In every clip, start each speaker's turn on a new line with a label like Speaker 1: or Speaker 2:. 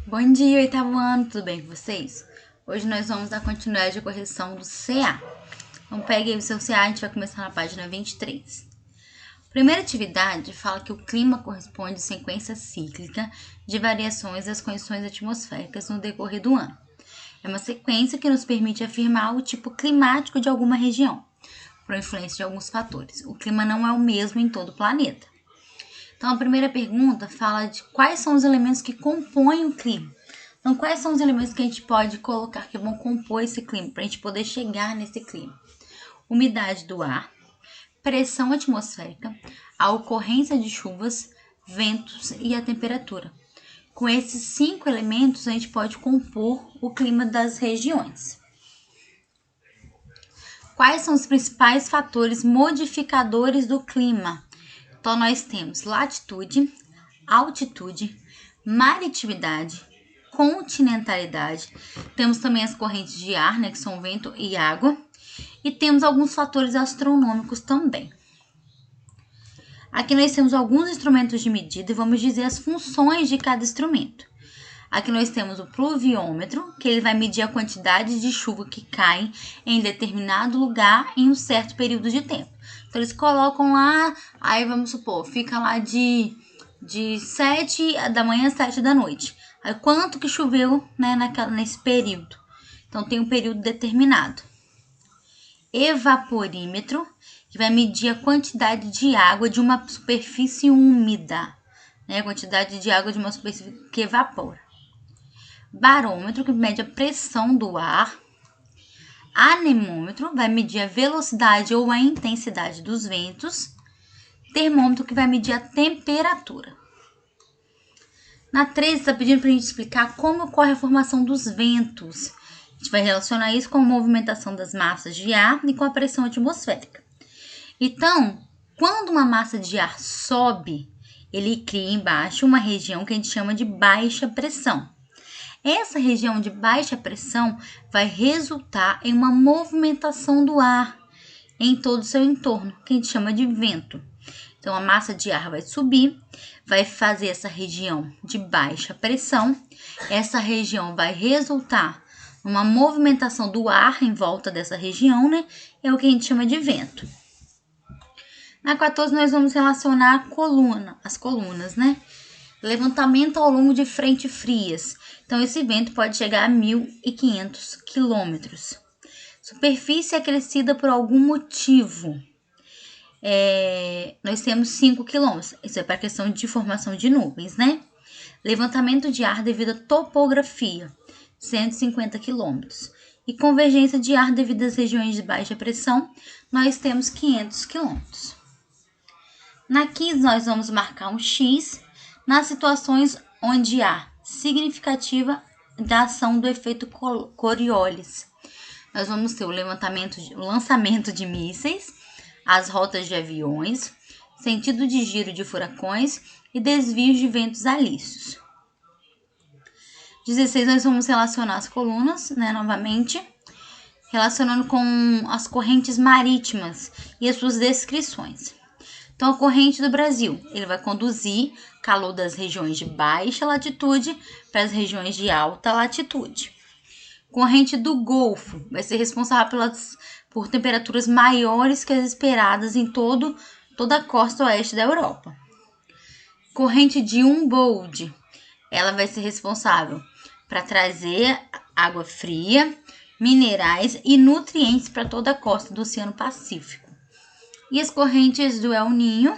Speaker 1: Bom dia, oitavo ano, tudo bem com vocês? Hoje nós vamos dar continuidade à correção do CA. Então pegue aí o seu CA, a gente vai começar na página 23. Primeira atividade fala que o clima corresponde à sequência cíclica de variações das condições atmosféricas no decorrer do ano. É uma sequência que nos permite afirmar o tipo climático de alguma região, por influência de alguns fatores. O clima não é o mesmo em todo o planeta. Então, a primeira pergunta fala de quais são os elementos que compõem o clima. Então, quais são os elementos que a gente pode colocar que vão compor esse clima, para a gente poder chegar nesse clima? Umidade do ar, pressão atmosférica, a ocorrência de chuvas, ventos e a temperatura. Com esses 5 elementos, a gente pode compor o clima das regiões. Quais são os principais fatores modificadores do clima? Então, nós temos latitude, altitude, maritimidade, continentalidade. Temos também as correntes de ar, que são vento e água. E temos alguns fatores astronômicos também. Aqui nós temos alguns instrumentos de medida e vamos dizer as funções de cada instrumento. Aqui nós temos o pluviômetro, que ele vai medir a quantidade de chuva que cai em determinado lugar em um certo período de tempo. Então, eles colocam lá, aí vamos supor, fica lá de 7 da manhã às 7 da noite. Aí, quanto que choveu, nesse período? Então, tem um período determinado. Evaporímetro, que vai medir a quantidade de água de uma superfície úmida, a quantidade de água de uma superfície que evapora. Barômetro, que mede a pressão do ar. Anemômetro, vai medir a velocidade ou a intensidade dos ventos. Termômetro, que vai medir a temperatura. Na 13, está pedindo para a gente explicar como ocorre a formação dos ventos. A gente vai relacionar isso com a movimentação das massas de ar e com a pressão atmosférica. Então, quando uma massa de ar sobe, ele cria embaixo uma região que a gente chama de baixa pressão. Essa região de baixa pressão vai resultar em uma movimentação do ar em todo o seu entorno, que a gente chama de vento. Então, a massa de ar vai subir, vai fazer essa região de baixa pressão. Essa região vai resultar numa movimentação do ar em volta dessa região, É o que a gente chama de vento. Na 14, nós vamos relacionar as colunas, Levantamento ao longo de frentes frias. Então, esse vento pode chegar a 1.500 quilômetros. Superfície acrescida por algum motivo. Nós temos 5 quilômetros. Isso é para a questão de formação de nuvens, Levantamento de ar devido à topografia, 150 quilômetros. E convergência de ar devido às regiões de baixa pressão, nós temos 500 quilômetros. Na 15, nós vamos marcar um X nas situações onde há significativa da ação do efeito Coriolis. Nós vamos ter o lançamento de mísseis, as rotas de aviões, sentido de giro de furacões e desvios de ventos alísios. 16, nós vamos relacionar as colunas, novamente, relacionando com as correntes marítimas e as suas descrições. Então, a corrente do Brasil, ele vai conduzir calor das regiões de baixa latitude para as regiões de alta latitude. Corrente do Golfo vai ser responsável por temperaturas maiores que as esperadas em toda a costa oeste da Europa. Corrente de Humboldt, ela vai ser responsável para trazer água fria, minerais e nutrientes para toda a costa do Oceano Pacífico. E as correntes do El Niño,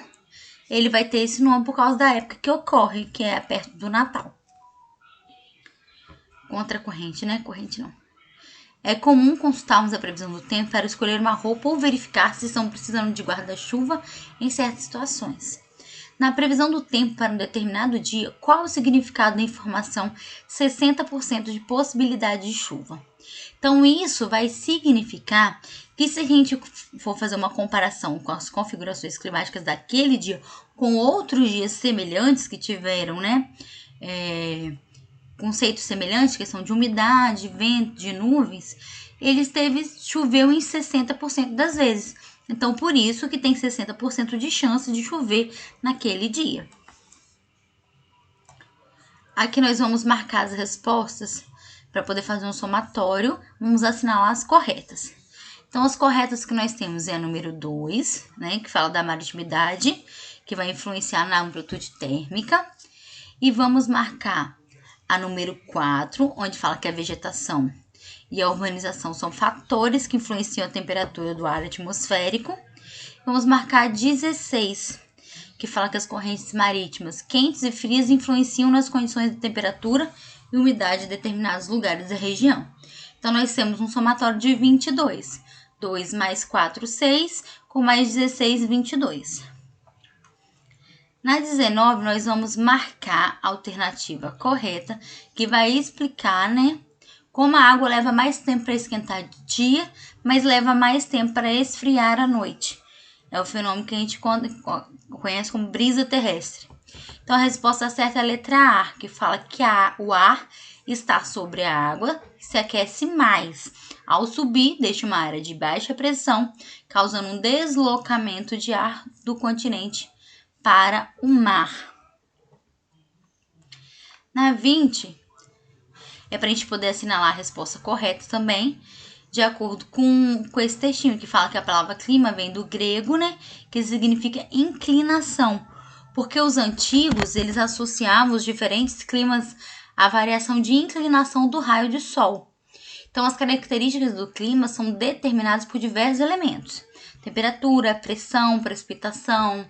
Speaker 1: ele vai ter esse nome por causa da época que ocorre, que é perto do Natal. Contracorrente, corrente não. É comum consultarmos a previsão do tempo para escolher uma roupa ou verificar se estão precisando de guarda-chuva em certas situações. Na previsão do tempo para um determinado dia, qual o significado da informação 60% de possibilidade de chuva? Então, isso vai significar que se a gente for fazer uma comparação com as configurações climáticas daquele dia com outros dias semelhantes que tiveram, conceitos semelhantes, questão de umidade, vento, de nuvens, choveu em 60% das vezes. Então, por isso que tem 60% de chance de chover naquele dia. aqui nós vamos marcar as respostas para poder fazer um somatório. Vamos assinalar as corretas. Então, as corretas que nós temos é a número 2, né, que fala da maritimidade, que vai influenciar na amplitude térmica. E vamos marcar a número 4, onde fala que a vegetação e a urbanização são fatores que influenciam a temperatura do ar atmosférico. Vamos marcar a 16, que fala que as correntes marítimas quentes e frias influenciam nas condições de temperatura e umidade de determinados lugares da região. Então, nós temos um somatório de 22. 2 mais 4, 6, com mais 16, 22. Na 19, nós vamos marcar a alternativa correta, que vai explicar, né, como a água leva mais tempo para esquentar de dia, mas leva mais tempo para esfriar à noite. É o fenômeno que a gente conhece como brisa terrestre. Então, a resposta certa é a letra A, que fala que o ar está sobre a água e se aquece mais. Ao subir, deixa uma área de baixa pressão, causando um deslocamento de ar do continente para o mar. Na 20, é para a gente poder assinalar a resposta correta também, de acordo com esse textinho, que fala que a palavra clima vem do grego, né, que significa inclinação, porque os antigos, eles associavam os diferentes climas à variação de inclinação do raio de sol. Então, as características do clima são determinadas por diversos elementos: temperatura, pressão, precipitação.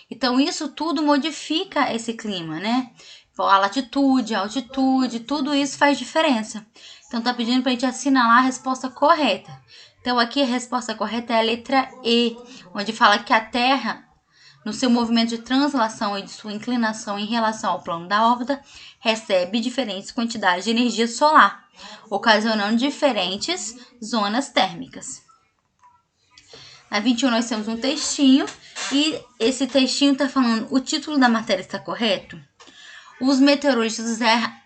Speaker 1: Então, isso tudo modifica esse clima, né? A latitude, a altitude, tudo isso faz diferença. Então, tá pedindo para a gente assinalar a resposta correta. Então, aqui a resposta correta é a letra E, onde fala que a Terra, no seu movimento de translação e de sua inclinação em relação ao plano da órbita, recebe diferentes quantidades de energia solar, ocasionando diferentes zonas térmicas. Na 21 nós temos um textinho, e esse textinho está falando, o título da matéria está correto? Os meteorologistas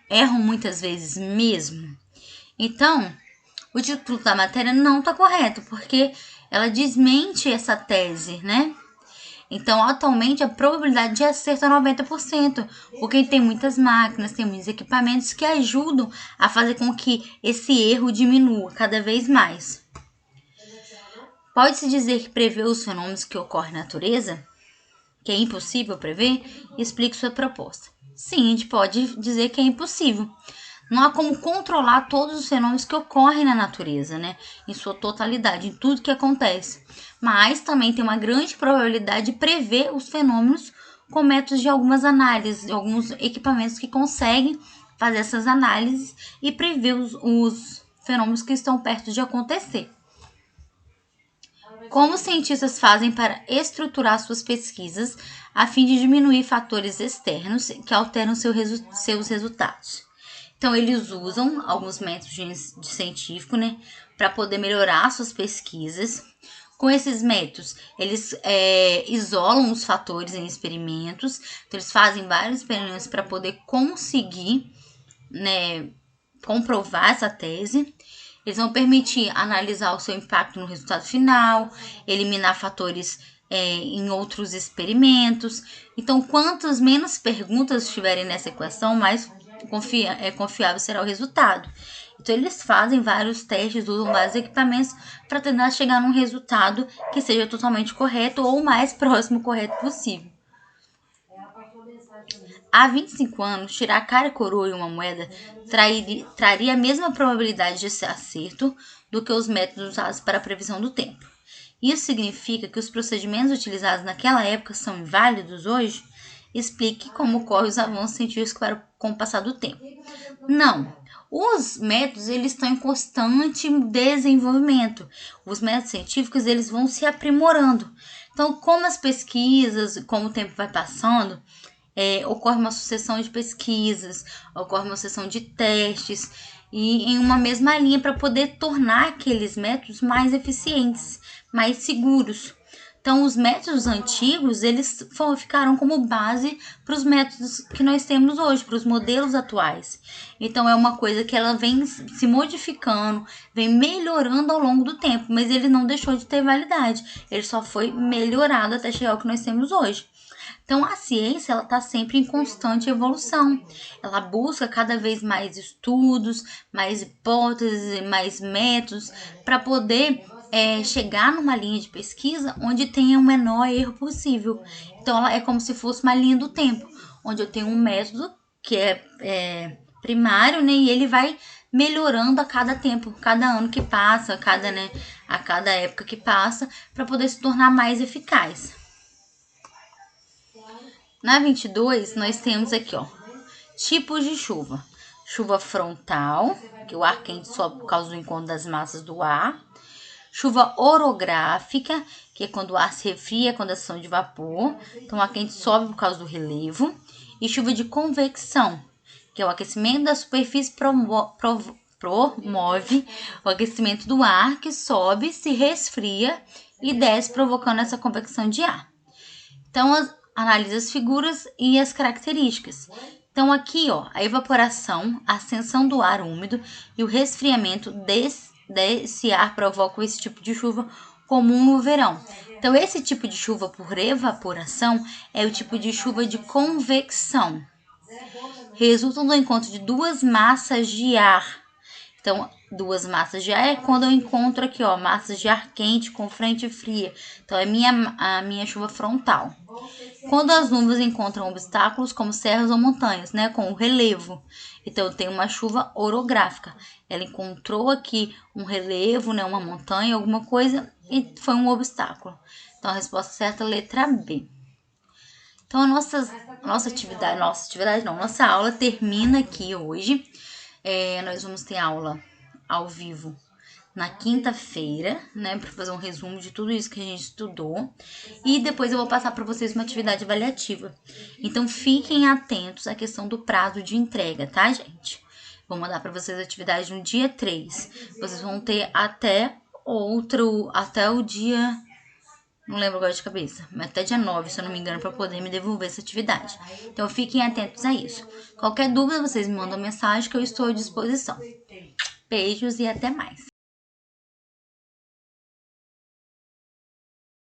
Speaker 1: erram muitas vezes mesmo. Então, o título da matéria não está correto, porque ela desmente essa tese, né? Então, atualmente, a probabilidade de acerto é 90%, porque tem muitas máquinas, tem muitos equipamentos que ajudam a fazer com que esse erro diminua cada vez mais. Pode-se dizer que prever os fenômenos que ocorrem na natureza, que é impossível prever? Explique sua proposta. Sim, a gente pode dizer que é impossível. Não há como controlar todos os fenômenos que ocorrem na natureza, né? Em sua totalidade, em tudo que acontece. Mas também tem uma grande probabilidade de prever os fenômenos com métodos de algumas análises, de alguns equipamentos que conseguem fazer essas análises e prever os fenômenos que estão perto de acontecer. Como os cientistas fazem para estruturar suas pesquisas a fim de diminuir fatores externos que alteram seus resultados? Então, eles usam alguns métodos de científico, né, para poder melhorar suas pesquisas. Com esses métodos, eles isolam os fatores em experimentos. Então, eles fazem vários experimentos para poder conseguir, né, comprovar essa tese. Eles vão permitir analisar o seu impacto no resultado final, eliminar fatores em outros experimentos. Então, quantas menos perguntas estiverem nessa equação, mais confiável será o resultado. Então, eles fazem vários testes, usam vários equipamentos para tentar chegar num resultado que seja totalmente correto ou o mais próximo correto possível. Há 25 anos, tirar cara e coroa em uma moeda traria a mesma probabilidade de ser acerto do que os métodos usados para a previsão do tempo. Isso significa que os procedimentos utilizados naquela época são inválidos hoje? Explique como ocorrem os avanços científicos com o passar do tempo. Não. Os métodos, eles estão em constante desenvolvimento. Os métodos científicos, eles vão se aprimorando. Então, como as pesquisas, como o tempo vai passando, ocorre uma sucessão de pesquisas, ocorre uma sucessão de testes, e em uma mesma linha para poder tornar aqueles métodos mais eficientes, mais seguros. Então, os métodos antigos, eles ficaram como base para os métodos que nós temos hoje, para os modelos atuais. Então, é uma coisa que ela vem se modificando, vem melhorando ao longo do tempo, mas ele não deixou de ter validade. Ele só foi melhorado até chegar ao que nós temos hoje. Então, a ciência, ela está sempre em constante evolução. Ela busca cada vez mais estudos, mais hipóteses, mais métodos, para poder chegar numa linha de pesquisa onde tenha o menor erro possível. Então, ela é como se fosse uma linha do tempo, onde eu tenho um método que é primário, né? E ele vai melhorando a cada tempo, cada ano que passa, a cada época que passa, para poder se tornar mais eficaz. Na 22, nós temos aqui, ó, tipos de chuva. Chuva frontal, que o ar quente sobe por causa do encontro das massas do ar. Chuva orográfica, que é quando o ar se resfria, condensação de vapor. Então, o ar quente sobe por causa do relevo. E chuva de convecção, que é o aquecimento da superfície promove o aquecimento do ar, que sobe, se resfria e desce, provocando essa convecção de ar. Então, analisa as figuras e as características. Então, aqui, ó, a evaporação, a ascensão do ar úmido e o resfriamento desse ar provocam esse tipo de chuva comum no verão. Então, esse tipo de chuva por evaporação é o tipo de chuva de convecção. Resultam do encontro de duas massas de ar. Então, duas massas de ar é quando eu encontro aqui, ó, massas de ar quente com frente fria. Então, é a minha chuva frontal. Quando as nuvens encontram obstáculos como serras ou montanhas, né, com o relevo. Então, eu tenho uma chuva orográfica. Ela encontrou aqui um relevo, né, uma montanha, alguma coisa, e foi um obstáculo. Então, a resposta certa é a letra B. Então, nossa aula termina aqui hoje. Nós vamos ter aula ao vivo na quinta-feira, né, para fazer um resumo de tudo isso que a gente estudou. E depois eu vou passar para vocês uma atividade avaliativa. Então, fiquem atentos à questão do prazo de entrega, tá, gente? Vou mandar para vocês a atividade no dia 3. Vocês vão ter até o dia... Não lembro agora de cabeça, mas até dia 9, se eu não me engano, para poder me devolver essa atividade. Então, fiquem atentos a isso. Qualquer dúvida, vocês me mandam mensagem que eu estou à disposição. Beijos e até mais.